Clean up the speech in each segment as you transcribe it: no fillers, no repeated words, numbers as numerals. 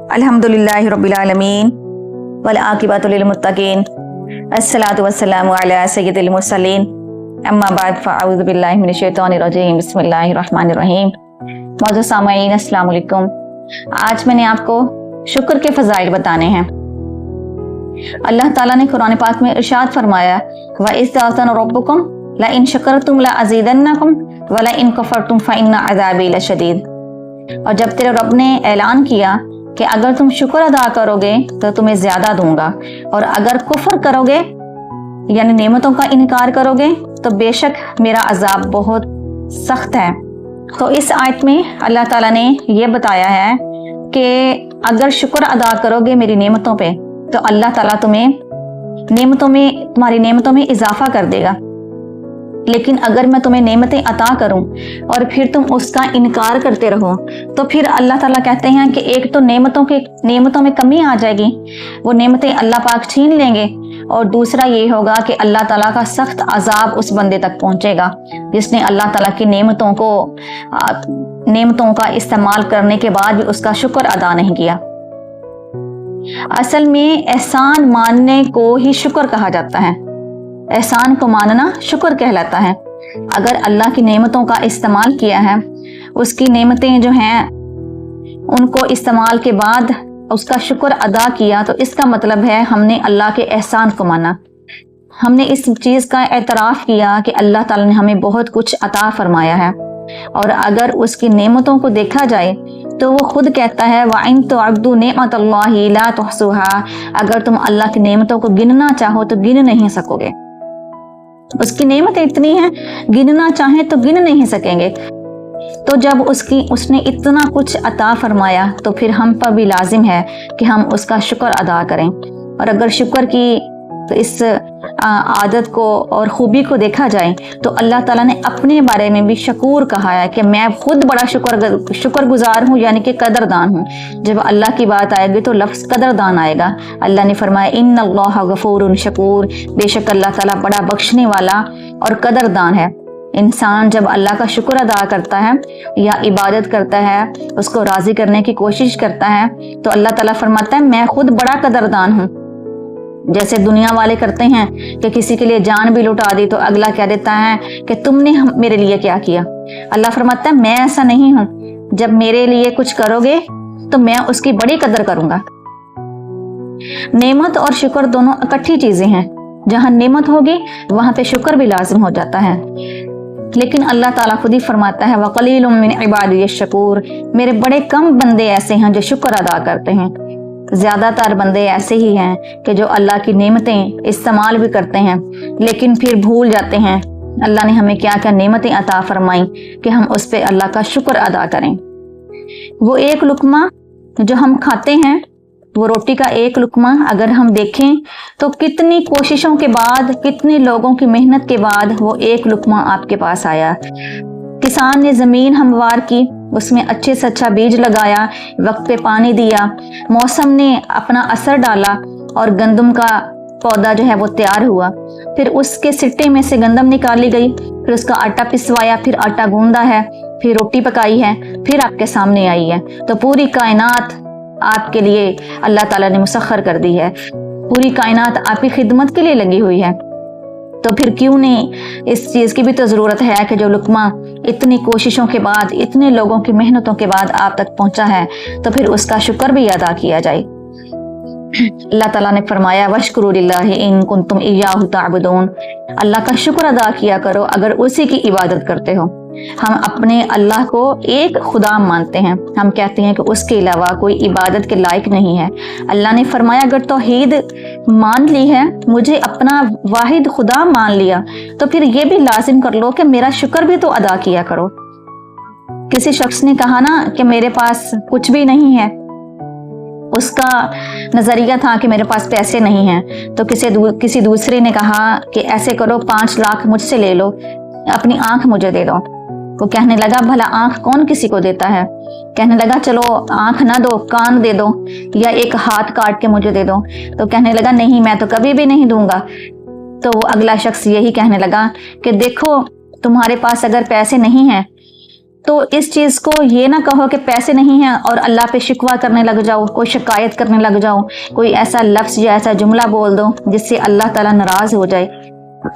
अल्हम्दुलिल्लाहि रब्बिल आलमीन वल आकिबतु लिल मुत्तकीन अस्सलातु वस्सलामु अला सय्यिदिल मुरसलीन अम्मा बाद फ़अऊज़ु बिल्लाहि मिनश शैतानिर रजीम बिस्मिल्लाहिर रहमानिर रहीम। मौजूद सामईन अस्सलाम वालेकुम। आज मैंने आपको शुक्र के फ़ज़ाइल बताने हैं। अल्लाह ताला ने कुरान पाक में इरशाद फरमाया व इज़ तअज़्ज़न रब्बुकुम ला इन शकरतुम ला अज़ीदन्नकुम व ला इन कफ़रतुम फ़इन्न अज़ाबी लशदीद। और जब तेरे रब ने ऐलान किया कि अगर तुम शुक्र अदा करोगे तो तुम्हें ज्यादा दूंगा और अगर कुफ्र करोगे यानी नेमतों का इनकार करोगे तो बेशक मेरा अजाब बहुत सख्त है। तो इस आयत में अल्लाह ताला ने ये बताया है कि अगर शुक्र अदा करोगे मेरी नेमतों पे तो अल्लाह ताला तुम्हारी नेमतों में इजाफा कर देगा। लेकिन अगर मैं तुम्हें नेमतें अता करूं और फिर तुम उसका इनकार करते रहो तो फिर अल्लाह ताला कहते हैं कि एक तो नेमतों में कमी आ जाएगी, वो नेमतें अल्लाह पाक छीन लेंगे, और दूसरा ये होगा कि अल्लाह ताला का सख्त अजाब उस बंदे तक पहुंचेगा जिसने अल्लाह ताला की नेमतों का इस्तेमाल करने के बाद भी उसका शुक्र अदा नहीं किया। असल में एहसान मानने को ही शुक्र कहा जाता है। एहसान को मानना शुक्र कहलाता है। अगर अल्लाह की नेमतों का इस्तेमाल किया है, उसकी नेमतें जो हैं उनको इस्तेमाल के बाद उसका शुक्र अदा किया, तो इसका मतलब है हमने अल्लाह के एहसान को माना। हमने इस चीज़ का एतराफ़ किया कि अल्लाह ताला ने हमें बहुत कुछ अता फरमाया है। और अगर उसकी नेमतों को देखा जाए तो वो खुद कहता है वइन तुअद्दु निअमतल्लाहि ला तुहसूहा, अगर तुम अल्लाह की नेमतों को गिनना चाहो तो गिन नहीं सकोगे। उसकी नेमतें इतनी हैं, गिनना चाहें तो गिन नहीं सकेंगे। तो जब उसने इतना कुछ अता फरमाया तो फिर हम पर भी लाजिम है कि हम उसका शुक्र अदा करें। और अगर शुक्र की तो इस आदत को और खूबी को देखा जाए तो अल्लाह ताला ने अपने बारे में भी शकूर कहा है कि मैं खुद बड़ा शुक्रगुजार हूँ, यानी कि कदरदान हूँ। जब अल्लाह की बात आएगी तो लफ्ज़ कदरदान आएगा। अल्लाह ने फरमाया इन्नल्लाह गफूरुन शकूर, बेशक अल्लाह ताला बड़ा बख्शने वाला और कदरदान है। इंसान जब अल्लाह का शुक्र अदा करता है या इबादत करता है, उसको राज़ी करने की कोशिश करता है, तो अल्लाह ताला फरमाता है मैं खुद बड़ा कदरदान हूँ। जैसे दुनिया वाले करते हैं कि किसी के लिए जान भी लुटा दी तो अगला कह देता है कि तुमने मेरे लिए क्या किया। अल्लाह फरमाता है मैं ऐसा नहीं हूं, जब मेरे लिए कुछ करोगे तो मैं उसकी बड़ी कदर करूंगा। नेमत और शुक्र दोनों इकट्ठी चीजें हैं। जहां नेमत होगी वहां पे शुक्र भी लाजिम हो जाता है। लेकिन अल्लाह ताला खुद ही फरमाता है वक़लीलुम मिन इबादियश शकूर, मेरे बड़े कम बंदे ऐसे हैं जो शुक्र अदा करते हैं। ज्यादातर बंदे ऐसे ही हैं कि जो अल्लाह की नेमतें इस्तेमाल भी करते हैं लेकिन फिर भूल जाते हैं अल्लाह ने हमें क्या क्या नेमतें अता फरमाई कि हम उस पे अल्लाह का शुक्र अदा करें। वो एक लुकमा जो हम खाते हैं, वो रोटी का एक लुकमा अगर हम देखें तो कितनी कोशिशों के बाद, कितने लोगों की मेहनत के बाद वो एक लुकमा आपके पास आया। किसान ने ज़मीन हमवार की, उसमें अच्छे से अच्छा बीज लगाया, वक्त पे पानी दिया, मौसम ने अपना असर डाला और गंदम का पौधा जो है वो तैयार हुआ। फिर उसके सिट्टे में से गंदम निकाली गई, फिर उसका आटा पिसवाया, फिर आटा गूंदा है, फिर रोटी पकाई है, फिर आपके सामने आई है। तो पूरी कायनात आपके लिए अल्लाह ताला ने मुसख्खर कर दी है। पूरी कायनात आपकी खिदमत के लिए लगी हुई है। तो फिर क्यों नहीं इस चीज़ की भी तो ज़रूरत है कि जो लुकमा इतनी कोशिशों के बाद, इतने लोगों की मेहनतों के बाद आप तक पहुंचा है, तो फिर उसका शुक्र भी अदा किया जाए। अल्लाह ताला ने फरमाया वश्कुरू लिल्लाहि इन कुंतुम इय्याहु ताबुदून, अल्लाह का शुक्र अदा किया करो अगर उसी की इबादत करते हो। हम अपने अल्लाह को एक खुदा मानते हैं, हम कहते हैं कि उसके अलावा कोई इबादत के लायक नहीं है। अल्लाह ने फरमाया अगर तौहीद मान ली है, मुझे अपना वाहिद खुदा मान लिया, तो फिर ये भी लाजिम कर लो कि मेरा शुक्र भी तो अदा किया करो। किसी शख्स ने कहा ना कि मेरे पास कुछ भी नहीं है, उसका नजरिया था कि मेरे पास पैसे नहीं हैं। तो किसी दूसरे ने कहा कि ऐसे करो 5 लाख मुझसे ले लो, अपनी आंख मुझे दे दो। वो कहने लगा भला आंख कौन किसी को देता है। कहने लगा चलो आंख ना दो, कान दे दो या एक हाथ काट के मुझे दे दो। तो कहने लगा नहीं, मैं तो कभी भी नहीं दूंगा। तो वो अगला शख्स यही कहने लगा कि देखो तुम्हारे पास अगर पैसे नहीं हैं तो इस चीज़ को ये ना कहो कि पैसे नहीं हैं और अल्लाह पे शिकवा करने लग जाओ, कोई शिकायत करने लग जाओ, कोई ऐसा लफ्ज़ या ऐसा जुमला बोल दो जिससे अल्लाह ताला नाराज़ हो जाए।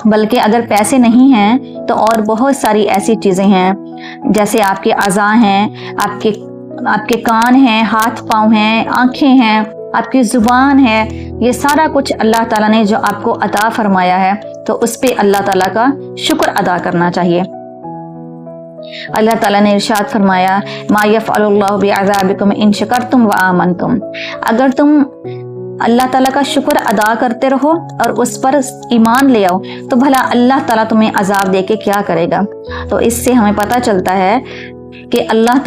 बल्कि अगर पैसे नहीं हैं तो और बहुत सारी ऐसी चीज़ें हैं, जैसे आपके अज़ा हैं, आपके कान हैं, हाथ पाँव हैं, आँखें हैं, आपकी ज़ुबान है, ये सारा कुछ अल्लाह ताला ने जो आपको अता फरमाया है, तो उस पे अल्लाह ताला का शुक्र अदा करना चाहिए। अल्लाह ताला ने इरशाद फरमाया, मा यफ़अलुल्लाहु बिअज़ाबिकुम इन शकरतुम व आमनतुम। अगर तुम अल्लाह ताला का शुक्र अदा करते रहो और उस पर ईमान ले आओ तो भला अल्लाह ताला तुम्हें अजाब दे के क्या करेगा। तो इससे हमें पता चलता है कि अल्लाह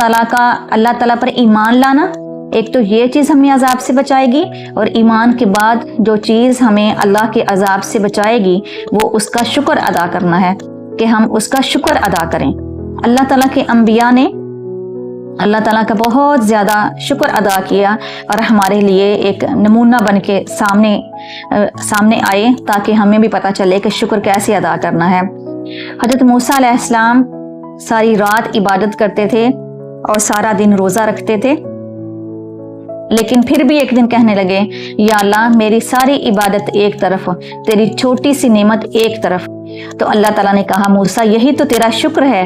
ताला पर ईमान लाना, एक तो ये चीज़ हमें अजाब से बचाएगी, और ईमान के बाद जो चीज़ हमें अल्लाह के अजाब से बचाएगी वो उसका शुक्र अदा करना है, कि हम उसका शुक्र अदा करें। अल्लाह ताला के अंबिया ने अल्लाह ताला का बहुत ज़्यादा शुक्र अदा किया और हमारे लिए एक नमूना बन के सामने आए, ताकि हमें भी पता चले कि शुक्र कैसे अदा करना है। हज़रत मूसा अलैहिस्सलाम सारी रात इबादत करते थे और सारा दिन रोज़ा रखते थे, लेकिन फिर भी एक दिन कहने लगे, या अल्लाह मेरी सारी इबादत एक तरफ, तेरी छोटी सी नेमत एक तरफ। तो अल्लाह ताला ने कहा, मूसा यही तो तेरा शुक्र है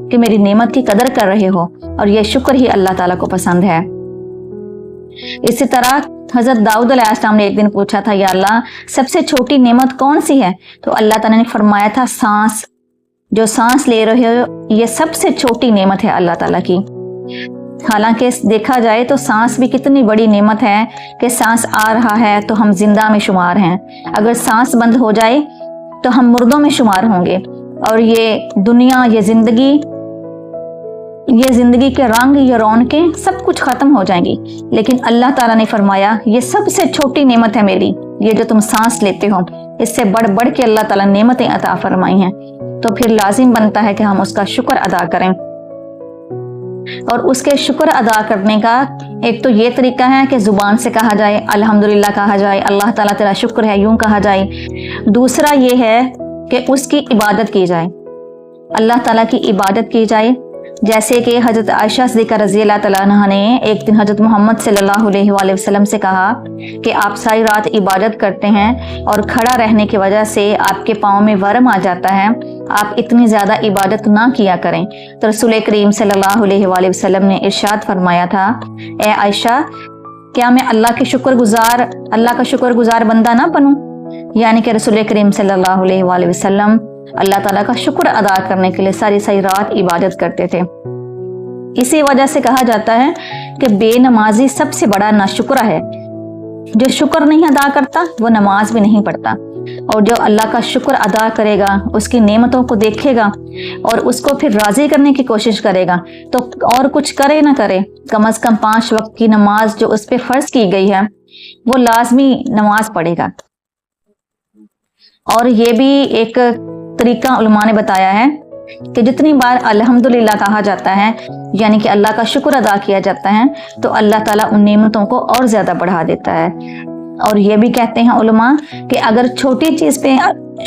कि मेरी नेमत की कदर कर रहे हो, और यह शुक्र ही अल्लाह ताला को पसंद है। इसी तरह हज़रत दाऊद अलैहिस्सलाम ने एक दिन पूछा था, या अल्लाह सबसे छोटी नेमत कौन सी है? तो अल्लाह ताला ने फरमाया था, सांस। जो सांस ले रहे हो ये सबसे छोटी नेमत है अल्लाह ताला की। हालांकि देखा जाए तो सांस भी कितनी बड़ी नेमत है कि सांस आ रहा है तो हम जिंदा में शुमार हैं, अगर सांस बंद हो जाए तो हम मुर्दों में शुमार होंगे, और ये दुनिया, ये जिंदगी के रंग, ये रौनकें सब कुछ खत्म हो जाएंगी। लेकिन अल्लाह ताला ने फरमाया, ये सबसे छोटी नेमत है मेरी, ये जो तुम सांस लेते हो, इससे बढ़ बढ़ के अल्लाह ताला नेमतें अता फरमाई हैं। तो फिर लाजिम बनता है कि हम उसका शुक्र अदा करें। और उसके शुक्र अदा करने का एक तो ये तरीका है कि ज़ुबान से कहा जाए, अल्हम्दुलिल्लाह कहा जाए, अल्लाह ताला तेरा शुक्र है, यूं कहा जाए। दूसरा ये है कि उसकी इबादत की जाए, अल्लाह ताला की इबादत की जाए। जैसे कि हज़रत आयशा सिद्दीक़ा रज़ी अल्लाह तआला अन्हा ने एक दिन हज़रत मोहम्मद सल्लल्लाहु अलैहि वसल्लम से कहा कि आप सारी रात इबादत करते हैं और खड़ा रहने की वजह से आपके पाँव में वर्म आ जाता है, आप इतनी ज़्यादा इबादत ना किया करें। तो रसूल करीम सल्लल्लाहु अलैहि वसल्लम ने इरशाद फरमाया था, ए आयशा, क्या मैं अल्लाह का शुक्रगुजार बंदा ना बनूं? यानी कि रसूल करीम सल्लल्लाहु अलैहि वसल्लम अल्लाह ताला का शुक्र अदा करने के लिए सारी सारी रात इबादत करते थे। इसी वजह से कहा जाता है कि बेनमाजी सबसे बड़ा नाशुक्र है। जो शुक्र नहीं अदा करता वो नमाज भी नहीं पढ़ता, और जो अल्लाह का शुक्र अदा करेगा, उसकी नेमतों को देखेगा और उसको फिर राजी करने की कोशिश करेगा, तो और कुछ करे ना करे, कम से कम 5 वक्त की नमाज जो उस पर फर्ज की गई है वो लाजमी नमाज पढ़ेगा। और ये भी एक तरीका उलमा ने बताया है कि जितनी बार अल्हम्दुलिल्लाह कहा जाता है, यानी कि अल्लाह का शुक्र अदा किया जाता है, तो अल्लाह ताला उन नेमतों को और ज़्यादा बढ़ा देता है। और ये भी कहते हैं उलमा कि अगर छोटी चीज़ पे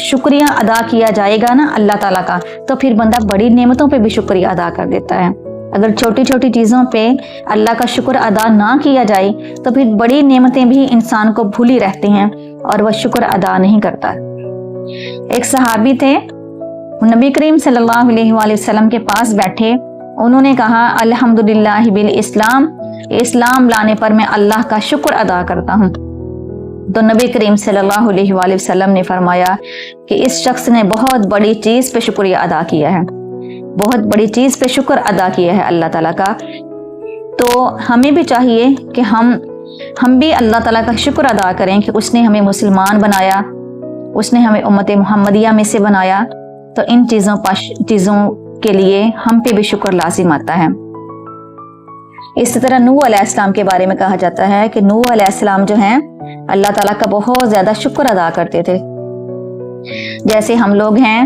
शुक्रिया अदा किया जाएगा ना अल्लाह ताला का, तो फिर बंदा बड़ी नेमतों पे भी शुक्रिया अदा कर देता है। अगर छोटी छोटी चीज़ों पे अल्लाह का शुक्र अदा ना किया जाए तो फिर बड़ी नेमतें भी इंसान को भूली रहती हैं और वह शुक्र अदा नहीं करता। एक सहाबी थे, नबी करीम सल्लल्लाहु अलैहि वसल्लम के पास बैठे, उन्होंने कहा, अल्हम्दुलिल्लाह बिल इस्लाम, इस्लाम लाने पर मैं अल्लाह का शुक्र अदा करता हूँ। तो नबी करीम सल्लल्लाहु अलैहि वसल्लम ने फरमाया कि इस शख्स ने बहुत बड़ी चीज़ पे शुक्रिया अदा किया है, बहुत बड़ी चीज़ पे शुक्र अदा किया है अल्लाह ताला का। तो हमें भी चाहिए कि हम भी अल्लाह ताला का शुक्र अदा करें कि उसने हमें मुसलमान बनाया, उसने हमें उम्मत मुहम्मदिया में से बनाया। तो इन चीज़ों के लिए हम पे भी शुक्र लाजिम आता है। इसी तरह नूह अलैहिस्सलाम के बारे में कहा जाता है कि नूह अलैहिस्सलाम जो हैं अल्लाह ताला का बहुत ज़्यादा शुक्र अदा करते थे। जैसे हम लोग हैं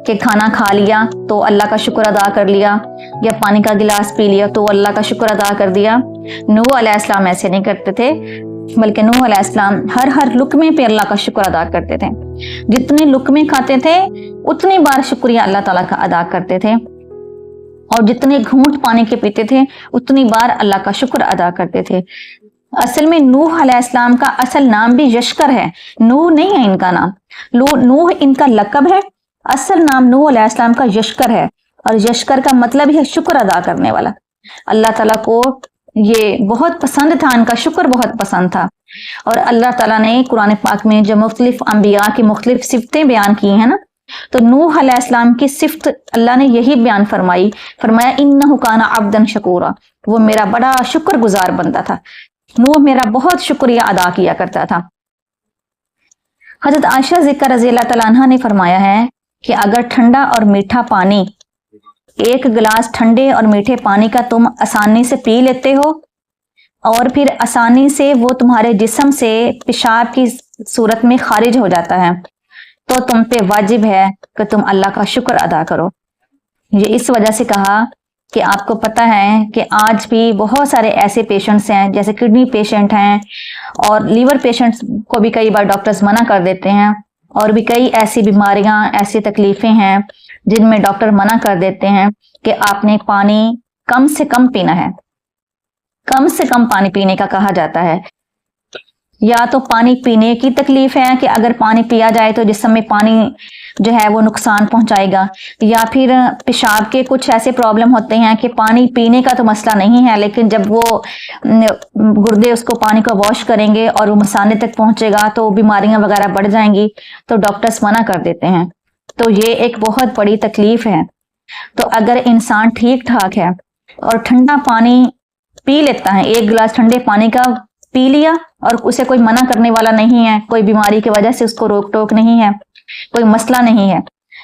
कि खाना खा लिया तो अल्लाह का शुक्र अदा कर लिया, या पानी का गिलास पी लिया तो अल्लाह का शुक्र अदा कर दिया। नूह अलैहिस्सलाम ऐसे नहीं करते थे, बल्कि नूह अलैहिस्सलाम हर लुकमे पे अल्लाह का शुक्र अदा करते थे। जितने लुकमे खाते थे उतनी बार शुक्रिया अल्लाह ताला का अदा करते थे। اور جتنے گھونٹ پانی کے پیتے تھے اتنی بار اللہ کا شکر ادا کرتے تھے۔ اصل میں نوح علیہ السلام کا اصل نام بھی یشکر ہے، نوح نہیں ہے ان کا نام، نوح ان کا لقب ہے، اصل نام نوح علیہ السلام کا یشکر ہے، اور یشکر کا مطلب ہے شکر ادا کرنے والا۔ اللہ تعالیٰ کو یہ بہت پسند تھا، ان کا شکر بہت پسند تھا۔ اور اللہ تعالیٰ نے قرآن پاک میں جو مختلف انبیاء کی مختلف صفتیں بیان کی ہیں نا، تو نوح علیہ السلام کی صفت اللہ نے یہی بیان فرمایا انہ کان عبدا شکورا، وہ میرا بڑا شکر گزار بندہ تھا، نوح میرا بہت شکریہ ادا کیا کرتا تھا۔ حضرت عائشہ ذکر رضی اللہ تعالیٰ عنہ نے فرمایا ہے کہ اگر ٹھنڈا اور میٹھا پانی، ایک گلاس ٹھنڈے اور میٹھے پانی کا تم آسانی سے پی لیتے ہو اور پھر آسانی سے وہ تمہارے جسم سے پیشاب کی صورت میں خارج ہو جاتا ہے، تو تم پہ واجب ہے کہ تم اللہ کا شکر ادا کرو۔ یہ اس وجہ سے کہا کہ آپ کو پتہ ہے کہ آج بھی بہت سارے ایسے پیشنٹس ہیں، جیسے کڈنی پیشنٹ ہیں اور لیور پیشنٹس کو بھی کئی بار ڈاکٹرز منع کر دیتے ہیں، اور بھی کئی ایسی بیماریاں، ایسی تکلیفیں ہیں جن میں ڈاکٹر منع کر دیتے ہیں کہ آپ نے پانی کم سے کم پینا ہے، کم سے کم پانی پینے کا کہا جاتا ہے۔ یا تو پانی پینے کی تکلیف ہے کہ اگر پانی پیا جائے تو جسم میں پانی جو ہے وہ نقصان پہنچائے گا، یا پھر پیشاب کے کچھ ایسے پرابلم ہوتے ہیں کہ پانی پینے کا تو مسئلہ نہیں ہے، لیکن جب وہ گردے اس کو پانی کو واش کریں گے اور وہ مثانے تک پہنچے گا تو بیماریاں وغیرہ بڑھ جائیں گی، تو ڈاکٹرز منع کر دیتے ہیں۔ تو یہ ایک بہت بڑی تکلیف ہے۔ تو اگر انسان ٹھیک ٹھاک ہے اور ٹھنڈا پانی پی لیتا ہے، ایک گلاس ٹھنڈے پانی کا پی لیا اور اسے کوئی منع کرنے والا نہیں ہے، کوئی بیماری کی وجہ سے اس کو روک ٹوک نہیں ہے، کوئی مسئلہ نہیں ہے،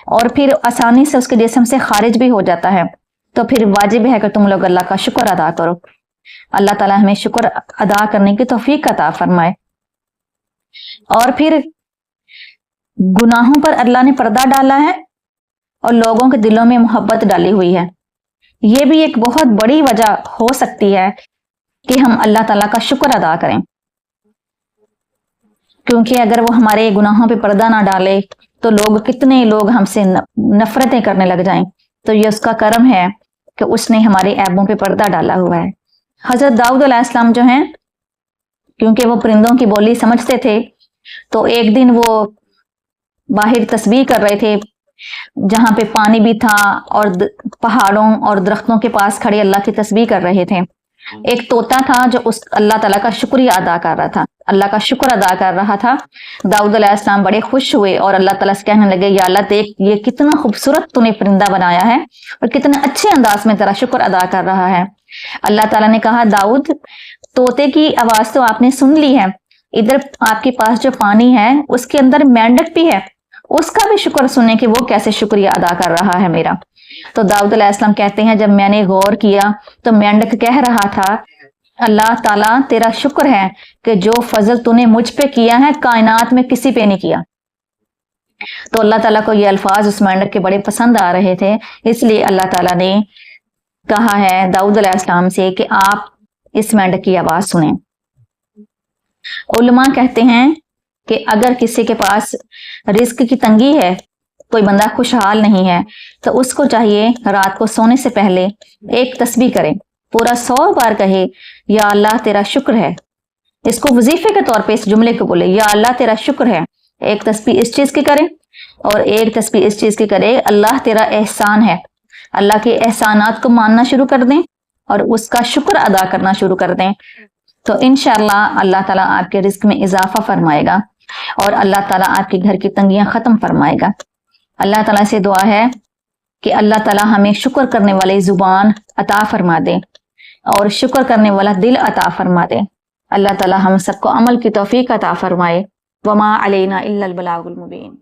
اور پھر آسانی سے اس کے جسم سے خارج بھی ہو جاتا ہے، تو پھر واجب ہے کہ تم لوگ اللہ کا شکر ادا کرو۔ اللہ تعالیٰ ہمیں شکر ادا کرنے کی توفیق عطا فرمائے۔ اور پھر گناہوں پر اللہ نے پردہ ڈالا ہے اور لوگوں کے دلوں میں محبت ڈالی ہوئی ہے۔ یہ بھی ایک بہت بڑی وجہ ہو سکتی ہے کہ ہم اللہ تعالیٰ کا شکر ادا کریں، کیونکہ اگر وہ ہمارے گناہوں پہ پردہ نہ ڈالے تو کتنے لوگ ہم سے نفرتیں کرنے لگ جائیں۔ تو یہ اس کا کرم ہے کہ اس نے ہمارے عیبوں پہ پردہ ڈالا ہوا ہے۔ حضرت داؤد علیہ السلام جو ہیں، کیونکہ وہ پرندوں کی بولی سمجھتے تھے، تو ایک دن وہ باہر تسبیح کر رہے تھے جہاں پہ پانی بھی تھا، اور پہاڑوں اور درختوں کے پاس کھڑے اللہ کی تسبیح کر رہے تھے۔ ایک طوطا تھا جو اس اللہ تعالیٰ کا شکریہ ادا کر رہا تھا، اللہ کا شکر ادا کر رہا تھا۔ داؤد علیہ السلام بڑے خوش ہوئے اور اللہ تعالیٰ سے کہنے لگے، یا اللہ دیکھ یہ کتنا خوبصورت تو نے پرندہ بنایا ہے اور کتنے اچھے انداز میں تیرا شکر ادا کر رہا ہے۔ اللہ تعالیٰ نے کہا، داؤد طوطے کی آواز تو آپ نے سن لی ہے، ادھر آپ کے پاس جو پانی ہے اس کے اندر مینڈک بھی ہے، اس کا بھی شکر سنیں کہ وہ کیسے شکریہ ادا کر رہا ہے میرا۔ تو داؤد علیہ السلام کہتے ہیں، جب میں نے غور کیا تو مینڈک کہہ رہا تھا، اللہ تعالیٰ تیرا شکر ہے کہ جو فضل تو نے مجھ پہ کیا ہے کائنات میں کسی پہ نہیں کیا۔ تو اللہ تعالیٰ کو یہ الفاظ اس مینڈک کے بڑے پسند آ رہے تھے، اس لیے اللہ تعالیٰ نے کہا ہے داؤد علیہ السلام سے کہ آپ اس مینڈک کی آواز سنیں۔ علماء کہتے ہیں کہ اگر کسی کے پاس رزق کی تنگی ہے، کوئی بندہ خوشحال نہیں ہے، تو اس کو چاہیے رات کو سونے سے پہلے ایک تسبیح کرے، پورا 100 بار کہے، یا اللہ تیرا شکر ہے۔ اس کو وظیفے کے طور پہ اس جملے کو بولے، یا اللہ تیرا شکر ہے۔ ایک تسبیح اس چیز کی کرے اور ایک تسبیح اس چیز کی کرے، اللہ تیرا احسان ہے۔ اللہ کے احسانات کو ماننا شروع کر دیں اور اس کا شکر ادا کرنا شروع کر دیں، تو انشاءاللہ اللہ تعالیٰ آپ کے رزق میں اضافہ فرمائے گا اور اللہ تعالیٰ آپ کے گھر کی تنگیاں ختم فرمائے گا۔ اللہ تعالیٰ سے دعا ہے کہ اللہ تعالیٰ ہمیں شکر کرنے والے زبان عطا فرما دے اور شکر کرنے والا دل عطا فرما دے۔ اللہ تعالیٰ ہم سب کو عمل کی توفیق عطا فرمائے۔ وما علینا الا البلاغ المبین۔